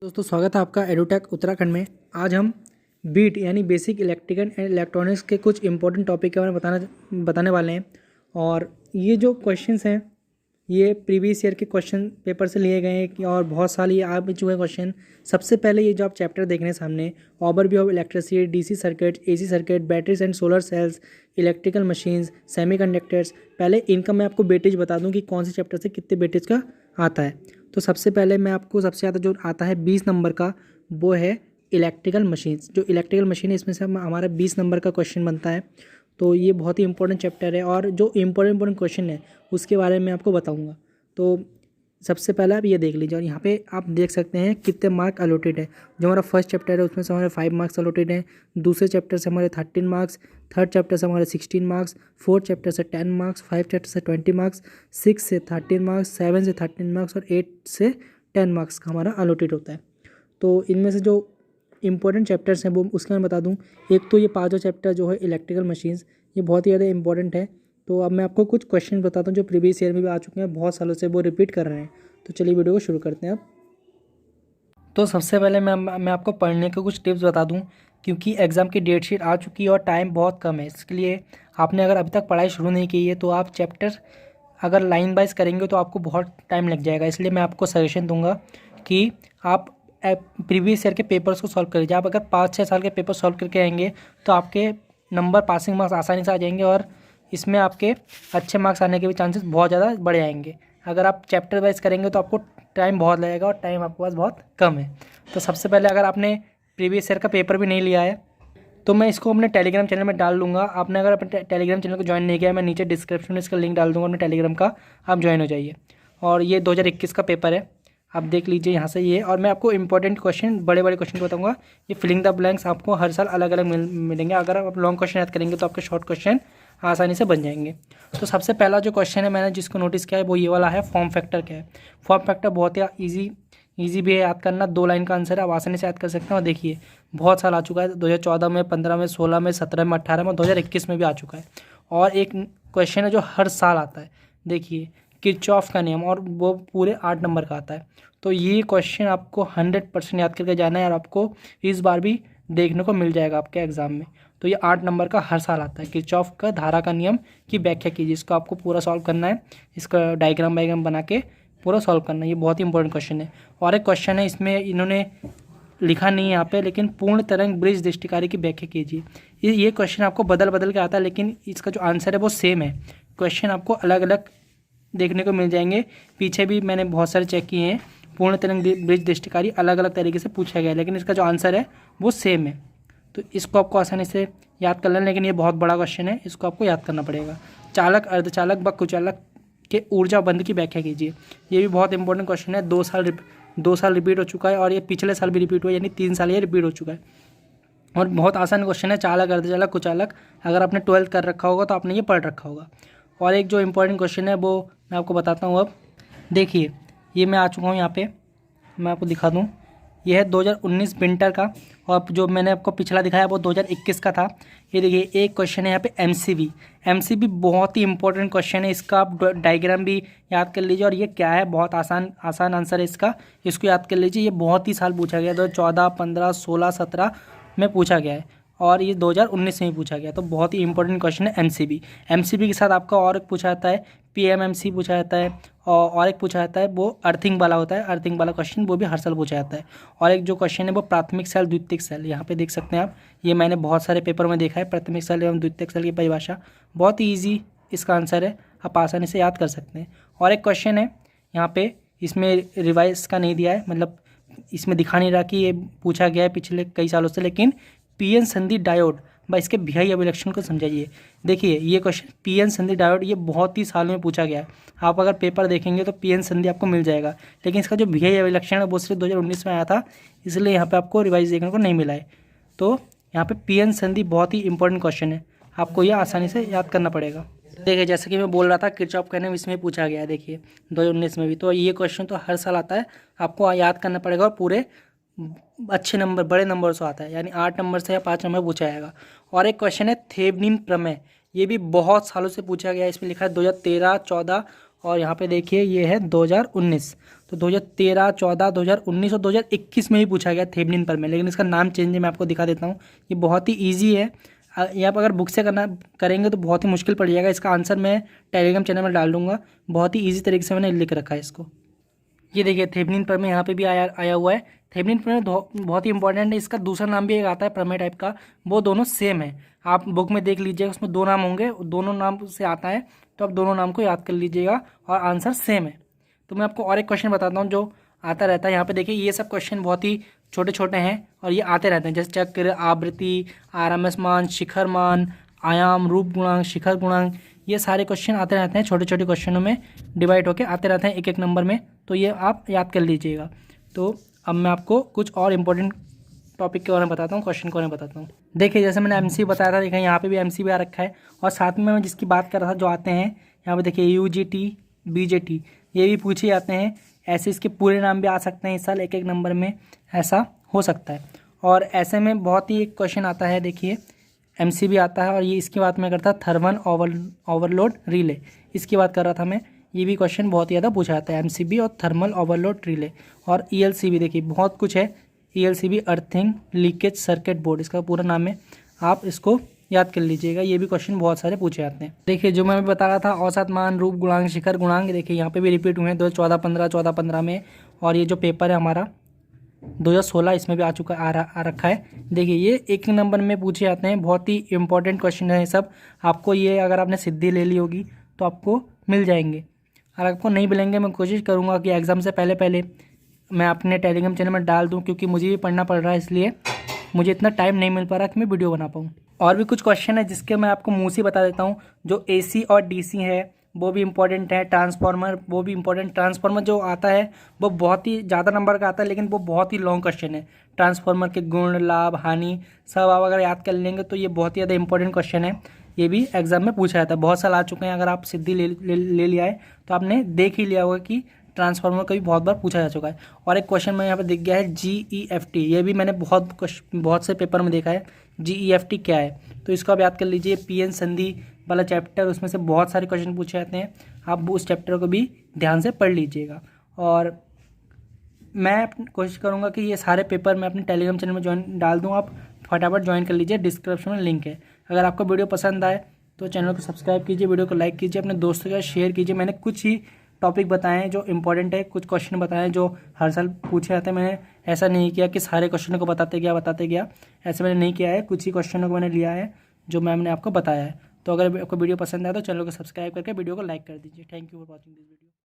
दोस्तों स्वागत है आपका एडुटेक उत्तराखंड में। आज हम बीट यानी बेसिक इलेक्ट्रिकल एंड इलेक्ट्रॉनिक्स के कुछ इंपॉर्टेंट टॉपिक के बारे में बताने वाले हैं। और ये जो क्वेश्चंस हैं ये प्रीवियस ईयर के क्वेश्चन पेपर से लिए गए हैं और बहुत साल ये आ भी चुके हैं क्वेश्चन। सबसे पहले ये जो आप चैप्टर देख रहे हैं सामने, overview of electricity, DC circuit, AC circuit, batteries and solar cells, electrical machines, semiconductors. पहले इनका मैं आपको वेटेज बता दूं कि कौन से चैप्टर से कितने वेटेज का आता है। तो सबसे पहले मैं आपको सबसे ज़्यादा जो आता है 20 नंबर का, वो है इलेक्ट्रिकल मशीन्स। जो इलेक्ट्रिकल मशीन है इसमें से हमारा 20 नंबर का क्वेश्चन बनता है। तो ये बहुत ही इंपॉर्टेंट चैप्टर है और जो इंपॉर्टेंट क्वेश्चन है उसके बारे में आपको बताऊंगा। तो सबसे पहले आप ये देख लीजिए और यहाँ पे आप देख सकते हैं कितने मार्क अलॉटेड है। जो हमारा फर्स्ट चैप्टर है उसमें से हमारे 5 मार्क्स अलॉटेड हैं, दूसरे चैप्टर से हमारे 13 मार्क्स, थर्ड चैप्टर से हमारे 16 मार्क्स, फोर्थ चैप्टर से 10 मार्क्स, 5 चैप्टर से 20 मार्क्स, 6 से 13 मार्क्स, 7 से 13 मार्क्स और 8 से 10 मार्क्स का हमारा अलॉटेड होता है। तो इनमें से जो इंपॉर्टेंट चैप्टर्स हैं वो उसका मैं बता दूं। एक तो ये 5वां चैप्टर जो है इलेक्ट्रिकल मशीन्स, ये बहुत ही ज़्यादा इंपॉर्टेंट है। तो अब मैं आपको कुछ क्वेश्चन बताता हूँ जो प्रीवियस ईयर में भी आ चुके हैं, बहुत सालों से वो रिपीट कर रहे हैं। तो चलिए वीडियो को शुरू करते हैं अब। तो सबसे पहले मैं आपको पढ़ने के कुछ टिप्स बता दूं, क्योंकि एग्ज़ाम की डेट शीट आ चुकी है और टाइम बहुत कम है। इसके लिए आपने अगर अभी तक पढ़ाई शुरू नहीं की है तो आप चैप्टर अगर लाइन वाइज करेंगे तो आपको बहुत टाइम लग जाएगा। इसलिए मैं आपको सजेशन दूंगा कि आप प्रीवियस ईयर के पेपर्स को सॉल्व करिए। आप अगर 5-6 साल के पेपर सॉल्व करके आएंगे तो आपके नंबर, पासिंग मार्क्स आसानी से आ जाएंगे और इसमें आपके अच्छे मार्क्स आने के भी चांसेस बहुत ज़्यादा बढ़ जाएंगे। अगर आप चैप्टर वाइज करेंगे तो आपको टाइम बहुत लगेगा और टाइम आपके पास बहुत कम है। तो सबसे पहले अगर आपने प्रीवियस ईयर का पेपर भी नहीं लिया है तो मैं इसको अपने टेलीग्राम चैनल में डाल दूंगा। आपने अगर अपने टेलीग्राम चैनल को ज्वाइन नहीं किया है, मैं नीचे डिस्क्रिप्शन में इसका लिंक डाल दूंगा अपने टेलीग्राम का, आप ज्वाइन हो जाइए। और ये 2021 का पेपर है, आप देख लीजिए यहाँ से ये। और मैं आपको इंपॉर्टेंट क्वेश्चन, बड़े बड़े क्वेश्चन बताऊँगा। ये फिलिंग द ब्लैंक्स आपको हर साल अलग अलग मिलेंगे। अगर आप लॉन्ग क्वेश्चन याद करेंगे तो आपके शॉर्ट क्वेश्चन आसानी से बन जाएंगे। तो सबसे पहला जो क्वेश्चन है मैंने जिसको नोटिस किया है वो ये वाला है, फॉर्म फैक्टर क्या है। फॉर्म फैक्टर बहुत ही ईजी भी है याद करना, 2 लाइन का आंसर है, आप आसानी से याद कर सकते हैं। और देखिए बहुत साल आ चुका है, 2014 में, 15 में, 16 में, 17 में, 18 में, 2021 में भी आ चुका है। और एक क्वेश्चन है जो हर साल आता है, देखिए किरचॉफ का नियम, और वो पूरे 8 नंबर का आता है। तो ये क्वेश्चन आपको 100% याद करके जाना है और आपको इस बार भी देखने को मिल जाएगा आपके एग्जाम में। तो ये 8 नंबर का हर साल आता है। किरचॉफ का धारा का नियम की व्याख्या कीजिए, इसको आपको पूरा सॉल्व करना है, इसका डायग्राम बना के पूरा सॉल्व करना है। ये बहुत ही इंपॉर्टेंट क्वेश्चन है। और एक क्वेश्चन है, इसमें इन्होंने लिखा नहीं है यहाँ पे, लेकिन पूर्ण तरंग ब्रिज दृष्टिकारी की व्याख्या कीजिए। ये क्वेश्चन आपको बदल के आता है, लेकिन इसका जो आंसर है वो सेम है। क्वेश्चन आपको अलग अलग देखने को मिल जाएंगे, पीछे भी मैंने बहुत सारे चेक किए हैं। पूर्ण तरंग ब्रिज दृष्टिकारी अलग अलग तरीके से पूछा गया है, लेकिन इसका जो आंसर है वो सेम है। तो इसको आपको आसानी से याद कर लेना, लेकिन ये बहुत बड़ा क्वेश्चन है, इसको आपको याद करना पड़ेगा। चालक, अर्धचालक व कुचालक के ऊर्जा बंध की व्याख्या कीजिए। ये भी बहुत इंपॉर्टेंट क्वेश्चन है, 2 साल रिपीट हो चुका है और ये पिछले साल भी रिपीट हुआ, यानी 3 साल ये रिपीट हो चुका है। और बहुत आसान क्वेश्चन है, चालक, अर्धचालक, कुचालक। अगर आपने 12th कर रखा होगा तो आपने ये पढ़ रखा होगा। और एक जो इंपॉर्टेंट क्वेश्चन है वो मैं आपको बताता हूँ। अब देखिए ये मैं आ चुका हूँ यहाँ पे, मैं आपको दिखा दूँ। यह है 2019 विंटर का, और जो मैंने आपको पिछला दिखाया वो 2021 का था। ये देखिए एक क्वेश्चन है यहाँ पे एमसीबी बहुत ही इंपॉर्टेंट क्वेश्चन है। इसका आप डायग्राम भी याद कर लीजिए। और ये क्या है, बहुत आसान आंसर है इसका, इसको याद कर लीजिए। ये बहुत ही साल पूछा गया, 2014, 15, 16, 17 में पूछा गया है और ये 2019 में ही पूछा गया। तो बहुत ही इंपॉर्टेंट क्वेश्चन है एमसीबी के साथ आपका और एक पूछा जाता है पीएमएमसी पूछा जाता है, और एक पूछा जाता है वो अर्थिंग वाला होता है, अर्थिंग वाला क्वेश्चन वो भी हर साल पूछा जाता है। और एक जो क्वेश्चन है वो प्राथमिक सेल, द्वितीयक सेल, यहाँ पे देख सकते हैं आप, ये मैंने बहुत सारे पेपर में देखा है। प्राथमिक सेल एवं द्वितीयक सेल की परिभाषा बहुत ही ईजी इसका आंसर है, आप आसानी से याद कर सकते हैं। और एक क्वेश्चन है यहाँ पे, इसमें रिवाइज का नहीं दिया है, मतलब इसमें दिखा नहीं रहा कि ये पूछा गया है पिछले कई सालों से, लेकिन पीएन संधि डायोड व इसके भियाई अभिलक्षण को समझाइए। देखिए ये क्वेश्चन पीएन संधि डायोड, ये बहुत ही सालों में पूछा गया है। आप अगर पेपर देखेंगे तो पीएन संधि आपको मिल जाएगा, लेकिन इसका जो भियाई अभिलक्षण है वो सिर्फ 2019 में आया था, इसलिए यहाँ पे आपको रिवाइज देखने को नहीं मिला है। तो यहाँ पे पीएन संधि बहुत ही इंपॉर्टेंट क्वेश्चन है, आपको यह आसानी से याद करना पड़ेगा। देखिए जैसे कि मैं बोल रहा था किरचॉफ का नियम इसमें पूछा गया है, देखिए 2019 में भी। तो ये क्वेश्चन तो हर साल आता है, आपको याद करना पड़ेगा और पूरे अच्छे नंबर, बड़े नंबर से आता है, यानी 8 नंबर से या 5 नंबर पूछा जाएगा। और एक क्वेश्चन है थेवेनिन प्रमेय, ये भी बहुत सालों से पूछा गया है। इसमें लिखा है 2013, 14 और यहाँ पे देखिए ये है 2019। तो 2013, 14, 2019 और 2021 में ही पूछा गया थेवनिन प्रमेय, लेकिन इसका नाम चेंज है, मैं आपको दिखा देता हूँ। ये बहुत ही ईजी है, ये आप अगर बुक से करेंगे तो बहुत ही मुश्किल पड़ जाएगा। इसका आंसर मैं टेलीग्राम चैनल में डाल दूंगा, बहुत ही ईजी तरीके से मैंने लिख रखा है इसको। ये देखिए थेवनिन प्रमेय यहाँ पे भी आया हुआ है। थेवनिन प्रमेय बहुत ही इंपॉर्टेंट है। इसका दूसरा नाम भी एक आता है प्रमेय टाइप का, वो दोनों सेम है। आप बुक में देख लीजिएगा, उसमें 2 नाम होंगे, दोनों नाम से आता है, तो आप दोनों नाम को याद कर लीजिएगा और आंसर सेम है। तो मैं आपको और एक क्वेश्चन बताता हूँ जो आता रहता है। यहाँ पे देखिए ये सब क्वेश्चन बहुत ही छोटे छोटे हैं और ये आते रहते हैं, जैसे चक्र, आवृत्ति, RMS मान, शिखर मान, आयाम, रूप गुणांक, शिखर गुणांक, ये सारे क्वेश्चन आते रहते हैं, छोटे छोटे क्वेश्चनों में डिवाइड होकर आते रहते हैं एक एक नंबर में, तो ये आप याद कर लीजिएगा। तो अब मैं आपको कुछ और इम्पोर्टेंट टॉपिक के बारे में बताता हूँ, क्वेश्चन के बारे में बताता हूँ। देखिए जैसे मैंने MC बताया था, देखिए यहाँ पे भी MC भी आ रखा है, और साथ में मैं जिसकी बात कर रहा था जो आते हैं यहाँ पे देखिए UGT, BJT, ये भी पूछे जाते हैं। ऐसे इसके पूरे नाम भी आ सकते हैं इस साल एक एक नंबर में, ऐसा हो सकता है। और ऐसे में बहुत ही एक क्वेश्चन आता है, देखिए MC भी आता है, और ये इसकी बात मैं करता थर्मल ओवरलोड रिले, इसकी बात कर रहा था मैं। ये भी क्वेश्चन बहुत ज़्यादा पूछा जाता है, MCB और थर्मल ओवरलोड रिले। और ELCB देखिए बहुत कुछ है, ELCB earthing leakage circuit board, इसका पूरा नाम है, आप इसको याद कर लीजिएगा। ये भी क्वेश्चन बहुत सारे पूछे जाते हैं। देखिए जो मैं बता रहा था औसत मान, रूप गुणांक, शिखर गुणांक, देखिए यहाँ पे भी रिपीट हुए हैं 2014-15, 14-15 में, और ये जो पेपर है हमारा 2016 इसमें भी आ रखा है। देखिए ये एक नंबर में पूछे जाते हैं, बहुत ही इंपॉर्टेंट क्वेश्चन है सब। आपको ये अगर आपने सिद्धि ले ली होगी तो आपको मिल जाएंगे, अगर आपको नहीं मिलेंगे मैं कोशिश करूँगा कि एग्ज़ाम से पहले मैं अपने टेलीग्राम चैनल में डाल दूँ, क्योंकि मुझे भी पढ़ना पड़ रहा है, इसलिए मुझे इतना टाइम नहीं मिल पा रहा कि मैं वीडियो बना पाऊँ। और भी कुछ क्वेश्चन है जिसके मैं आपको मुँह से बता देता हूँ। जो AC और DC है वो भी इम्पोर्टेंट है, ट्रांसफार्मर वो भी इम्पोर्टेंट। ट्रांसफार्मर जो आता है वो बहुत ही ज़्यादा नंबर का आता है, लेकिन वो बहुत ही लॉन्ग क्वेश्चन है। ट्रांसफार्मर के गुण, लाभ, हानि सब आप अगर याद कर लेंगे तो ये बहुत ही ज़्यादा इंपॉर्टेंट क्वेश्चन है, ये भी एग्जाम में पूछा जाता है। बहुत साल आ चुके हैं, अगर आप सिद्धि ले लिया है तो आपने देख ही लिया होगा कि ट्रांसफार्मर का भी बहुत बार पूछा जा चुका है। और एक क्वेश्चन में यहाँ पे दिख गया है GEFT, ये भी मैंने बहुत से पेपर में देखा है। GEFT क्या है, तो इसको आप याद कर लीजिए। PN संधि वाला चैप्टर, उसमें से बहुत सारे क्वेश्चन पूछे जाते हैं, आप उस चैप्टर को भी ध्यान से पढ़ लीजिएगा। और मैं कोशिश करूँगा कि ये सारे पेपर मैं अपने टेलीग्राम चैनल में डाल दूँ, आप फटाफट ज्वाइन कर लीजिए, डिस्क्रिप्शन में लिंक है। अगर आपको वीडियो पसंद आए तो चैनल को सब्सक्राइब कीजिए, वीडियो को लाइक कीजिए, अपने दोस्तों के साथ शेयर कीजिए। मैंने कुछ ही टॉपिक बताए हैं जो इंपॉर्टेंट है, कुछ क्वेश्चन बताए हैं जो हर साल पूछे जाते हैं। मैंने ऐसा नहीं किया कि सारे क्वेश्चनों को बताते गया, ऐसे मैंने नहीं किया है। कुछ ही क्वेश्चनों को मैंने लिया है जो मैम ने आपको बताया है। तो अगर आपको वीडियो पसंद आया तो चैनल को सब्सक्राइब करके वीडियो को लाइक कर दीजिए। Thank you for watching this video.